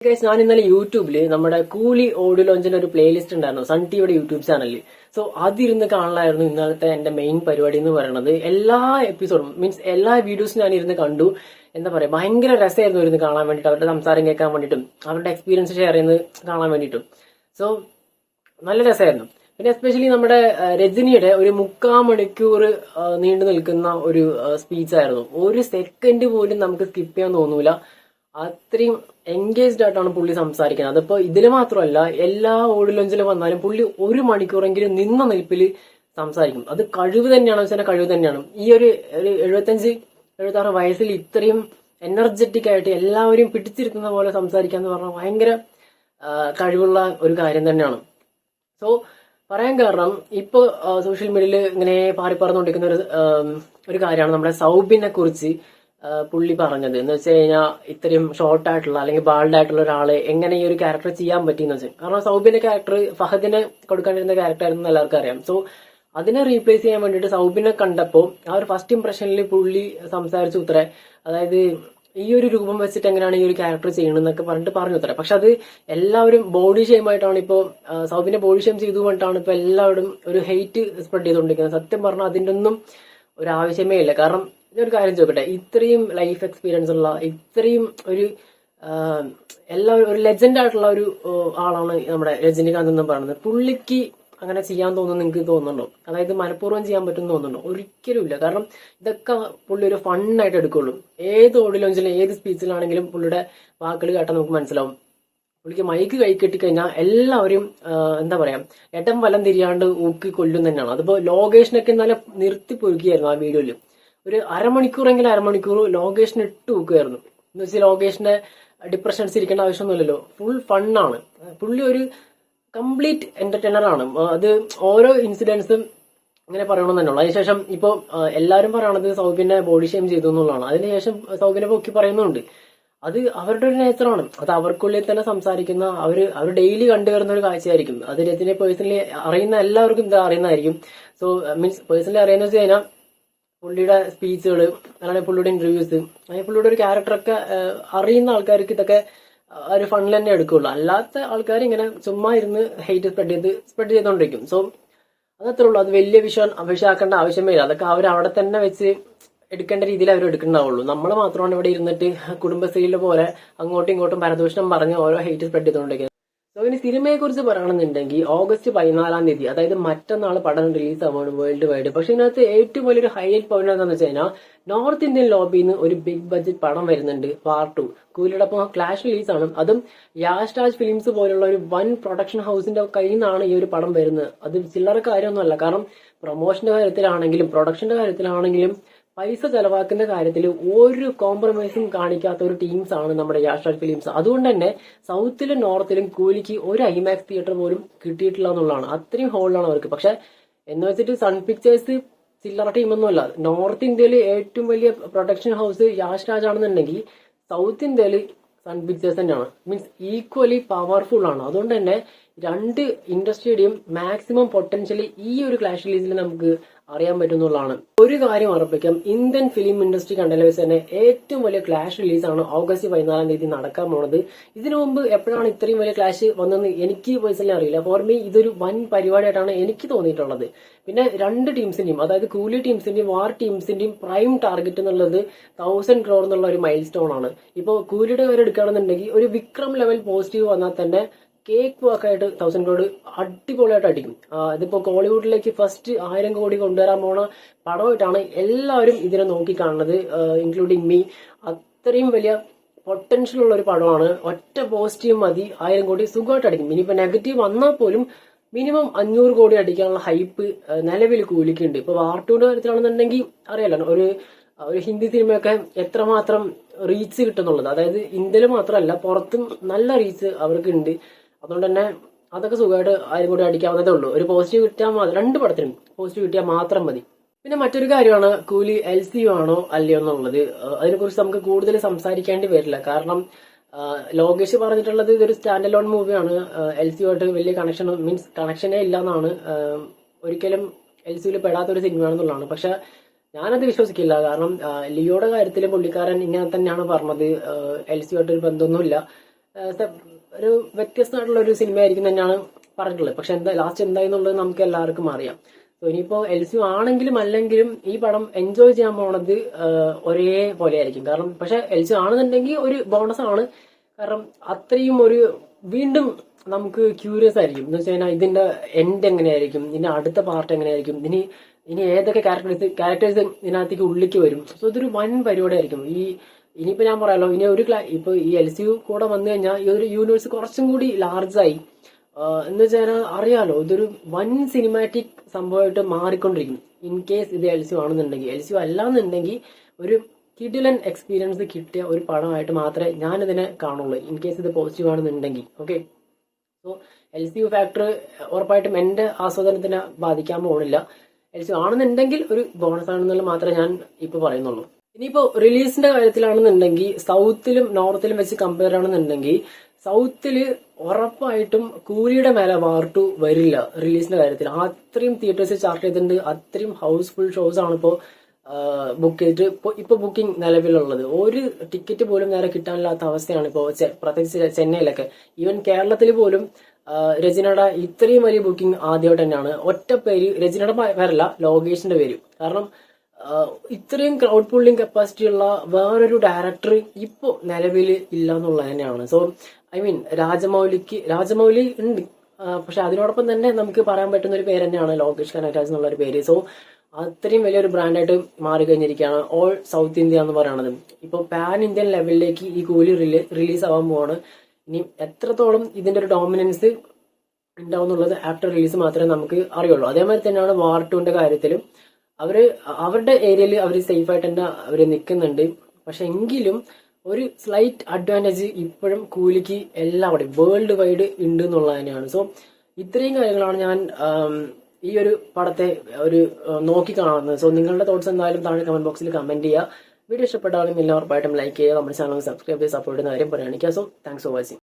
Guys, ഞാൻ ഇന്നലെ യൂട്യൂബില് നമ്മുടെ കൂലി ഓഡിയോ ലോഞ്ചിന്റെ ഒരു പ്ലേലിസ്റ്റ് ഉണ്ടായിരുന്നു സൺ ടിവിയുടെ യൂട്യൂബ് ചാനലിൽ. സോ അതിരുന്ന് കാണലായിരുന്നു ഇന്നലത്തെ എന്റെ മെയിൻ പരിപാടി എന്ന് പറയുന്നത്. എല്ലാ എപ്പിസോഡും മീൻസ് എല്ലാ വീഡിയോസും ഞാൻ ഇരുന്ന് കണ്ടു. എന്താ പറയാ, ഭയങ്കര രസമായിരുന്നു ഇരുന്ന് കാണാൻ വേണ്ടിയിട്ട്, അവരുടെ സംസാരം കേൾക്കാൻ വേണ്ടിയിട്ടും അവരുടെ എക്സ്പീരിയൻസ് ഷെയർ ചെയ്യുന്നത് കാണാൻ വേണ്ടിയിട്ടും. സോ നല്ല രസമായിരുന്നു. പിന്നെ എസ്പെഷ്യലി നമ്മുടെ രജനിയുടെ ഒരു 3/4 മണിക്കൂർ നീണ്ടു നിൽക്കുന്ന ഒരു സ്പീച്ച് ആയിരുന്നു. ഒരു സെക്കൻഡ് പോലും നമുക്ക് സ്കിപ്പ് ചെയ്യാൻ തോന്നൂല. അത്രയും എൻഗേജ്ഡ് ആയിട്ടാണ് പുള്ളി സംസാരിക്കുന്നത്. അതിപ്പോ ഇതില് മാത്രമല്ല, എല്ലാ ഓഡിയോ ലോഞ്ചിലും വന്നാലും പുള്ളി 1 മണിക്കൂറെങ്കിലും നിന്ന നിൽപ്പിൽ സംസാരിക്കും. അത് കഴിവ് തന്നെയാണ്, വെച്ചാൽ കഴിവ് തന്നെയാണ്. ഈ ഒരു 75-76 വയസ്സിൽ ഇത്രയും എനർജറ്റിക് ആയിട്ട് എല്ലാവരെയും പിടിച്ചിരുത്തുന്ന പോലെ സംസാരിക്കാന്ന് പറഞ്ഞാൽ ഭയങ്കര കഴിവുള്ള ഒരു കാര്യം തന്നെയാണ്. സോ പറയാൻ കാരണം, ഇപ്പൊ സോഷ്യൽ മീഡിയയിൽ ഇങ്ങനെ പാറിപ്പറന്നുകൊണ്ടിരിക്കുന്ന ഒരു കാര്യമാണ് നമ്മുടെ സൗബിനെ കുറിച്ച് പുള്ളി പറഞ്ഞത്. എന്ന് വെച്ച് കഴിഞ്ഞാൽ ഇത്രയും ഷോർട്ട് ആയിട്ടുള്ള അല്ലെങ്കിൽ ബാൾഡ് ആയിട്ടുള്ള ഒരാളെ എങ്ങനെ ഈ ഒരു ക്യാരക്ടർ ചെയ്യാൻ പറ്റിയെന്ന് വെച്ചാൽ, കാരണം സൗബിന്റെ ക്യാരക്ടർ ഫഹദിനെ കൊടുക്കാണ്ടിരുന്ന ക്യാരക്ടർ ആയിരുന്നു എല്ലാവർക്കും അറിയാം. സോ അതിനെ റീപ്ലേസ് ചെയ്യാൻ വേണ്ടിയിട്ട് സൗബിനെ കണ്ടപ്പോൾ ആ ഒരു ഫസ്റ്റ് ഇംപ്രഷനിൽ പുള്ളി സംസാരിച്ചു ഉത്തരേ, അതായത് ഈ ഒരു രൂപം വെച്ചിട്ട് എങ്ങനെയാണ് ഈ ഒരു ക്യാരക്ടർ ചെയ്യണമെന്നൊക്കെ പറഞ്ഞിട്ട് പറഞ്ഞു ഉത്തരേ. പക്ഷെ അത് എല്ലാവരും ബോഡി ഷെയിം ആയിട്ടാണ് ഇപ്പോ സൗബിനെ ബോഡി ഷെയിം ചെയ്തു കൊണ്ടിട്ടാണ് ഇപ്പൊ എല്ലാവരും ഒരു ഹെയ്റ്റ് സ്പ്രെഡ് ചെയ്തുകൊണ്ടിരിക്കുന്നത്. സത്യം പറഞ്ഞാൽ അതിന്റെ ഒന്നും ഒരു ആവശ്യമേ ഇല്ല. കാരണം ഇതൊരു കാര്യം ചോദിക്കട്ടെ, ഇത്രയും ലൈഫ് എക്സ്പീരിയൻസ് ഉള്ള ഇത്രയും ഒരു എല്ലാവരും ഒരു ലെജൻഡ് ആയിട്ടുള്ള ഒരു ആളാണ് നമ്മുടെ രജനികാന്ത് എന്ന് പറയുന്നത്. പുള്ളിക്ക് അങ്ങനെ ചെയ്യാൻ തോന്നുന്നു നിങ്ങൾക്ക് തോന്നുന്നുണ്ടോ? അതായത് മനഃപൂർവ്വം ചെയ്യാൻ പറ്റുമെന്ന് തോന്നുന്നുണ്ടോ? ഒരിക്കലും ഇല്ല. കാരണം ഇതൊക്കെ പുള്ളി ഒരു ഫണ്ണായിട്ട് എടുക്കുള്ളൂ. ഏത് ഓഡിയോ ലോഞ്ചിലും ഏത് സ്പീച്ചിലാണെങ്കിലും പുള്ളിയുടെ വാക്കുകൾ കേട്ടാൽ നമുക്ക് മനസ്സിലാവും. പുള്ളിക്ക് മൈക്ക് കൈ കെട്ടിക്കഴിഞ്ഞാൽ എല്ലാവരും എന്താ പറയാ, എട്ടം വലം തിരിയാണ്ട് ഊക്കി കൊല്ലും തന്നെയാണ്. അതിപ്പോ ലോകേഷിനൊക്കെ നല്ല നിർത്തി പൊരുക്കിയായിരുന്നു ആ വീഡിയോയിൽ. ഒരു അരമണിക്കൂർ ലോകേഷിന് ഇട്ട് ഊക്കുമായിരുന്നു. എന്ന് വെച്ചാൽ ലോകേഷിന്റെ ഡിപ്രഷൻ അടിച്ചിരിക്കേണ്ട ആവശ്യമൊന്നുമില്ലല്ലോ. ഫുൾ ഫണ്ണാണ്. പുള്ളി ഒരു കംപ്ലീറ്റ് എന്റർടൈനർ ആണ്. അത് ഓരോ ഇൻസിഡൻസും ഇങ്ങനെ പറയണമെന്ന് തന്നെയുള്ളൂ. അതിനുശേഷം ഇപ്പൊ എല്ലാവരും പറയണത് സൗബിനെ ബോഡി ഷെയിം ചെയ്തു എന്നുള്ളതാണ്. അതിനുശേഷം സൗബിനെ പൊക്കി പറയുന്നുണ്ട്. അത് അവരുടെ ഒരു നേച്ചറാണ്. അത് അവർക്കുള്ളിൽ തന്നെ സംസാരിക്കുന്ന അവർ ഡെയിലി കണ്ടുവരുന്ന ഒരു കാഴ്ചയായിരിക്കും. അത് രജനിയെ പേഴ്സണലി അറിയുന്ന എല്ലാവർക്കും ഇത് അറിയുന്നതായിരിക്കും. സോ മീൻസ് പേഴ്സണലി അറിയാന്ന് വെച്ച് കഴിഞ്ഞാൽ പുള്ളിയുടെ സ്പീച്ചുകൾ, അല്ലെങ്കിൽ പുള്ളിയുടെ ഇന്റർവ്യൂസ്, അല്ലെങ്കിൽ പുള്ളിയുടെ ഒരു ക്യാരക്ടറൊക്കെ അറിയുന്ന ആൾക്കാർക്ക് ഇതൊക്കെ ഒരു ഫണ്ടിൽ തന്നെ എടുക്കുള്ളൂ. അല്ലാത്ത ആൾക്കാർ ഇങ്ങനെ ചുമ്മാ ഇരുന്ന് ഹെയ്റ്റ് സ്പ്രെഡ് ചെയ്തോണ്ടിരിക്കും. സോ അതത്രേ ഉള്ളൂ. അത് വലിയ വിഷയമാക്കേണ്ട ആവശ്യമേ ഇല്ല. അതൊക്കെ അവർ അവിടെ തന്നെ വെച്ച് എടുക്കേണ്ട രീതിയിൽ അവർ എടുക്കണ്ടാവുള്ളൂ. നമ്മൾ മാത്രമാണ് ഇവിടെ ഇരുന്നിട്ട് കുടുംബശ്രീയിലെ പോലെ അങ്ങോട്ടും ഇങ്ങോട്ടും പരദൂഷണം പറഞ്ഞ് ഓരോ ഹെയ്റ്റ് സ്പ്രെഡ് ചെയ്തുകൊണ്ടിരിക്കുന്നത്. സോ ഇനി സിനിമയെ കുറിച്ച് പറയുകയാണെന്നുണ്ടെങ്കിൽ ഓഗസ്റ്റ് 14-ാം തീയതി, അതായത് മറ്റന്നാൾ പടം റിലീസ് ആവുകയാണ് വേൾഡ് വൈഡ്. പക്ഷെ ഇതിനകത്ത് ഏറ്റവും വലിയൊരു ഹൈലൈറ്റ് പോയിന്റ് എന്താണെന്ന് വെച്ച് കഴിഞ്ഞാൽ, നോർത്ത് ഇന്ത്യൻ ലോബിയിൽ നിന്ന് ഒരു ബിഗ് ബഡ്ജറ്റ് പടം വരുന്നുണ്ട്, പാർട്ട് 2. കൂലിയോടൊപ്പം ക്ലാഷ് റിലീസാണ്. അതും യാഷ് രാജ് ഫിലിംസ് പോലുള്ള ഒരു വൻ പ്രൊഡക്ഷൻ ഹൗസിന്റെ കയ്യിൽ നിന്നാണ് ഈ ഒരു പടം വരുന്നത്. അത് ചില്ലറ കാര്യമൊന്നുമല്ല. കാരണം പ്രൊമോഷന്റെ കാര്യത്തിലാണെങ്കിലും പ്രൊഡക്ഷന്റെ കാര്യത്തിലാണെങ്കിലും പൈസ ചെലവാക്കുന്ന കാര്യത്തിൽ ഒരു കോംപ്രമൈസും കാണിക്കാത്ത ഒരു ടീംസ് ആണ് നമ്മുടെ യാഷ് രാജ് ഫിലിംസ്. അതുകൊണ്ട് തന്നെ സൗത്തിലും നോർത്തിലും കൂലിക്ക് ഒരു ഐമാക്സ് തിയേറ്റർ പോലും കിട്ടിയിട്ടില്ല എന്നുള്ളതാണ്. അത്രയും ഹോൾഡാണ് അവർക്ക്. പക്ഷെ എന്ന് വെച്ചിട്ട് സൺ പിക്ചേഴ്സ് ചില്ലറ ടീമൊന്നുമല്ല. നോർത്ത് ഇന്ത്യയിൽ ഏറ്റവും വലിയ പ്രൊഡക്ഷൻ ഹൗസ് യാഷ് രാജ് ആണെന്നുണ്ടെങ്കിൽ സൗത്ത് ഇന്ത്യയിൽ സൺ പിക്ചേഴ്സ് തന്നെയാണ്. മീൻസ് ഈക്വലി പവർഫുൾ ആണ്. അതുകൊണ്ട് തന്നെ രണ്ട് ഇൻഡസ്ട്രിയുടെയും മാക്സിമം പൊട്ടൻഷ്യലി ഈ ഒരു ക്ലാഷ് റിലീസിൽ നമുക്ക് അറിയാൻ പറ്റുന്നതാണ്. ഒരു കാര്യം ഉറപ്പിക്കാം, ഇന്ത്യൻ ഫിലിം ഇൻഡസ്ട്രി കണ്ടതിൽ വെച്ച് തന്നെ ഏറ്റവും വലിയ ക്ലാഷ് റിലീസാണ് ഓഗസ്റ്റ് 14-ാം തീയതി നടക്കാൻ പോണത്. ഇതിനു മുമ്പ് എപ്പോഴാണ് ഇത്രയും വലിയ ക്ലാഷ് വന്നതെന്ന് എനിക്ക് പേഴ്സണലി അറിയില്ല. ഫോർ മീ ഇതൊരു വൻ പരിപാടിയായിട്ടാണ് എനിക്ക് തോന്നിയിട്ടുള്ളത്. പിന്നെ രണ്ട് ടീംസിന്റെയും, അതായത് കൂലി ടീംസിന്റെയും വാർ ടീംസിന്റെയും പ്രൈം ടാർഗറ്റ് എന്നുള്ളത് 1000 crore എന്നുള്ള ഒരു മൈൽ സ്റ്റോൺ ആണ്. ഇപ്പോൾ കൂലിയുടെ കാര്യം എടുക്കുകയാണെന്നുണ്ടെങ്കിൽ ഒരു വിക്രം ലെവൽ പോസിറ്റീവ് വന്നാൽ തന്നെ കേക്ക് വർക്കായിട്ട് 1000 crore അടിപൊളിയായിട്ട് അടിക്കും. ഇതിപ്പോ കോളിവുഡിലേക്ക് ഫസ്റ്റ് 1000 കോടി കൊണ്ടുവരാൻ പോണ പടമായിട്ടാണ് എല്ലാവരും ഇതിനെ നോക്കിക്കാണുന്നത്, ഇൻക്ലൂഡിങ് മീ. അത്രയും വലിയ പൊട്ടൻഷ്യൽ ഉള്ള ഒരു പടമാണ്. ഒറ്റ പോസിറ്റീവ് മതി 1000 കോടി സുഖമായിട്ട് അടിക്കും. ഇനിയിപ്പോ നെഗറ്റീവ് വന്നാൽ പോലും മിനിമം 500 കോടി അടിക്കാനുള്ള ഹൈപ്പ് നിലവിൽ കൂലിക്കുണ്ട്. ഇപ്പൊ വാർ 2ന്റെ കാര്യത്തിലാണെന്നുണ്ടെങ്കിൽ അറിയാലോ, ഒരു ഹിന്ദി സിനിമയൊക്കെ എത്രമാത്രം റീച്ച് കിട്ടുന്നുള്ളത്. അതായത് ഇന്ത്യയിൽ മാത്രമല്ല പുറത്തും നല്ല റീച്ച് അവർക്ക് ഉണ്ട്. അതുകൊണ്ട് തന്നെ അതൊക്കെ സുഖമായിട്ട് 1000 കോടി അടിക്കാവുന്നതേ ഉള്ളൂ. ഒരു പോസിറ്റീവ് കിട്ടിയാൽ മതി, രണ്ട് പടത്തിനും പോസിറ്റീവ് കിട്ടിയാൽ മാത്രം മതി. പിന്നെ മറ്റൊരു കാര്യമാണ് കൂലി LCU ആണോ അല്ലയോ എന്നുള്ളത്. അതിനെക്കുറിച്ച് നമുക്ക് കൂടുതൽ സംസാരിക്കേണ്ടി വരില്ല. കാരണം ലോകേഷ് പറഞ്ഞിട്ടുള്ളത് ഇതൊരു സ്റ്റാൻഡ് അലോൺ മൂവിയാണ്. LCU ആയിട്ട് വലിയ കണക്ഷനേ ഇല്ല എന്നാണ്. ഒരിക്കലും LCUയിൽ പെടാത്തൊരു സിനിമയാണെന്നുള്ളതാണ്. പക്ഷെ ഞാനത് വിശ്വസിക്കില്ല. കാരണം ലിയോയുടെ കാര്യത്തിൽ പുള്ളിക്കാരൻ ഇങ്ങനെ തന്നെയാണ് പറഞ്ഞത്, LCU ആയിട്ടൊരു ബന്ധമൊന്നുമില്ല. ഒരു വ്യത്യസ്തമായിട്ടുള്ള ഒരു സിനിമ ആയിരിക്കും തന്നെയാണ് പറഞ്ഞിട്ടുള്ളത്. പക്ഷെ ലാസ്റ്റ് എന്തായെന്നുള്ളത് നമുക്ക് എല്ലാവർക്കും അറിയാം. സോ ഇനിയിപ്പോ എൽസ്യു ആണെങ്കിലും അല്ലെങ്കിലും ഈ പടം എൻജോയ് ചെയ്യാൻ പോണത് ഒരേ പോലെ ആയിരിക്കും. കാരണം പക്ഷെ എൽസ്യു ആണെന്നുണ്ടെങ്കിൽ ഒരു ബോണസ് ആണ്. കാരണം അത്രയും ഒരു വീണ്ടും നമുക്ക് ക്യൂരിയസ് ആയിരിക്കും എന്ന് വെച്ച് കഴിഞ്ഞാൽ ഇതിന്റെ എൻഡ് എങ്ങനെയായിരിക്കും, ഇതിന്റെ അടുത്ത പാർട്ട് എങ്ങനെയായിരിക്കും, ഇനി ഏതൊക്കെ ക്യാരക്ടേഴ്സ് ഇതിനകത്തേക്ക് ഉള്ളിലേക്ക് വരും. സോ ഇതൊരു വൻ പരിപാടി ആയിരിക്കും. ഇനിയിപ്പോ ഞാൻ പറയാലോ, ഇനി ഒരു ഇപ്പൊ ഈ എൽസ്യു കൂടെ വന്നു കഴിഞ്ഞാൽ ഈ ഒരു യൂണിവേഴ്സ് കുറച്ചും കൂടി ലാർജായി എന്ന് വെച്ചാൽ അറിയാലോ, ഇതൊരു വൻ സിനിമാറ്റിക് സംഭവമായിട്ട് മാറിക്കൊണ്ടിരിക്കും. ഇൻ കേസ് ഇത് എൽസ്യു ആണെന്നുണ്ടെങ്കിൽ. എൽസ്യു അല്ലാന്നുണ്ടെങ്കിൽ ഒരു കിടിലൻ എക്സ്പീരിയൻസ് കിട്ടിയ ഒരു പടമായിട്ട് മാത്രമേ ഞാൻ ഇതിനെ കാണുള്ളൂ, ഇൻ കേസ് ഇത് പോസിറ്റീവ് ആണെന്നുണ്ടെങ്കിൽ. ഓക്കെ, സോ എൽസ്യു ഫാക്ടർ ഉറപ്പായിട്ടും എന്റെ ആസ്വാദനത്തിനെ ബാധിക്കാൻ പോകുന്നില്ല. എൽസ്യു ആണെന്നുണ്ടെങ്കിൽ ഒരു ബോണസ് ആണെന്നുള്ള മാത്രമേ ഞാൻ ഇപ്പൊ പറയുന്നുള്ളൂ. ഇനിയിപ്പോ റിലീസിന്റെ കാര്യത്തിലാണെന്നുണ്ടെങ്കിൽ സൗത്തിലും നോർത്തിലും വെച്ച് കമ്പയർ ആണെന്നുണ്ടെങ്കിൽ സൗത്തില് ഉറപ്പായിട്ടും കൂലിയുടെ മേലെ വാർ 2 വരില്ല റിലീസിന്റെ കാര്യത്തിൽ. അത്രയും തിയേറ്റേഴ്സ് ചാർട്ട് ചെയ്തിട്ടുണ്ട്, അത്രയും ഹൗസ്ഫുൾ ഷോസ് ആണ് ഇപ്പോ ബുക്ക് ചെയ്തിട്ട് ഇപ്പൊ ബുക്കിംഗ് നിലവിലുള്ളത്. ഒരു ടിക്കറ്റ് പോലും നേരെ കിട്ടാനില്ലാത്ത അവസ്ഥയാണ് ഇപ്പോ, പ്രത്യേകിച്ച് ചെന്നൈയിലൊക്കെ. ഈവൻ കേരളത്തിൽ പോലും രചനയുടെ ഇത്രയും വലിയ ബുക്കിംഗ് ആദ്യമായിട്ട് തന്നെയാണ്. ഒറ്റ പേര്, രചനയുടെ പേരല്ല, ലോകേഷിന്റെ പേര്. കാരണം ഇത്രയും ക്രൗഡ് പുള്ളിംഗ് കപ്പാസിറ്റി ഉള്ള വേറൊരു ഡയറക്ടർ ഇപ്പോ നിലവിൽ ഇല്ല എന്നുള്ളത് തന്നെയാണ്. സോ ഐ മീൻ രാജമൗലി ഉണ്ട്, പക്ഷെ അതിനോടൊപ്പം തന്നെ നമുക്ക് പറയാൻ പറ്റുന്ന ഒരു പേര് തന്നെയാണ് ലോകേഷ് കനകരാജ് എന്നുള്ള ഒരു പേര്. സോ അത്രയും വലിയൊരു ബ്രാൻഡായിട്ട് മാറി കഴിഞ്ഞിരിക്കുകയാണ് ഓൾ സൗത്ത് ഇന്ത്യ എന്ന് പറയുന്നത്. ഇപ്പൊ പാൻ ഇന്ത്യൻ ലെവലിലേക്ക് ഈ കൂലി റിലീസ് ആവാൻ പോവാണ്. ഇനി എത്രത്തോളം ഇതിന്റെ ഒരു ഡോമിനൻസ് ഉണ്ടാവും എന്നുള്ളത് ആഫ്റ്റർ റിലീസ് മാത്രമേ നമുക്ക് അറിയുള്ളൂ. അതേമാതിരി തന്നെയാണ് വാർ 2ന്റെ കാര്യത്തിലും. അവരുടെ ഏരിയയിൽ അവർ സേഫ് ആയിട്ട് തന്നെ അവര് നിൽക്കുന്നുണ്ട്. പക്ഷെ എങ്കിലും ഒരു സ്ലൈറ്റ് അഡ്വാൻറ്റേജ് ഇപ്പോഴും കൂലിക്ക് എല്ലാവിടെയും വേൾഡ് വൈഡ് ഉണ്ട് എന്നുള്ളത് തന്നെയാണ്. സോ ഇത്രയും കാര്യങ്ങളാണ് ഞാൻ ഈ ഒരു പടത്തെ നോക്കി കാണുന്നത്. സോ നിങ്ങളുടെ തോട്ട്സ് എന്തായാലും താഴെ കമന്റ് ബോക്സിൽ കമന്റ് ചെയ്യുക. വീഡിയോ ഇഷ്ടപ്പെട്ടാലും എല്ലാവർക്കും ലൈക്ക് ചെയ്യുക, നമ്മുടെ ചാനൽ സബ്സ്ക്രൈബ് ചെയ്ത് സപ്പോർട്ട് ചെയ്യുന്ന കാര്യം പറയുകയാണെങ്കിൽ. So thanks for watching.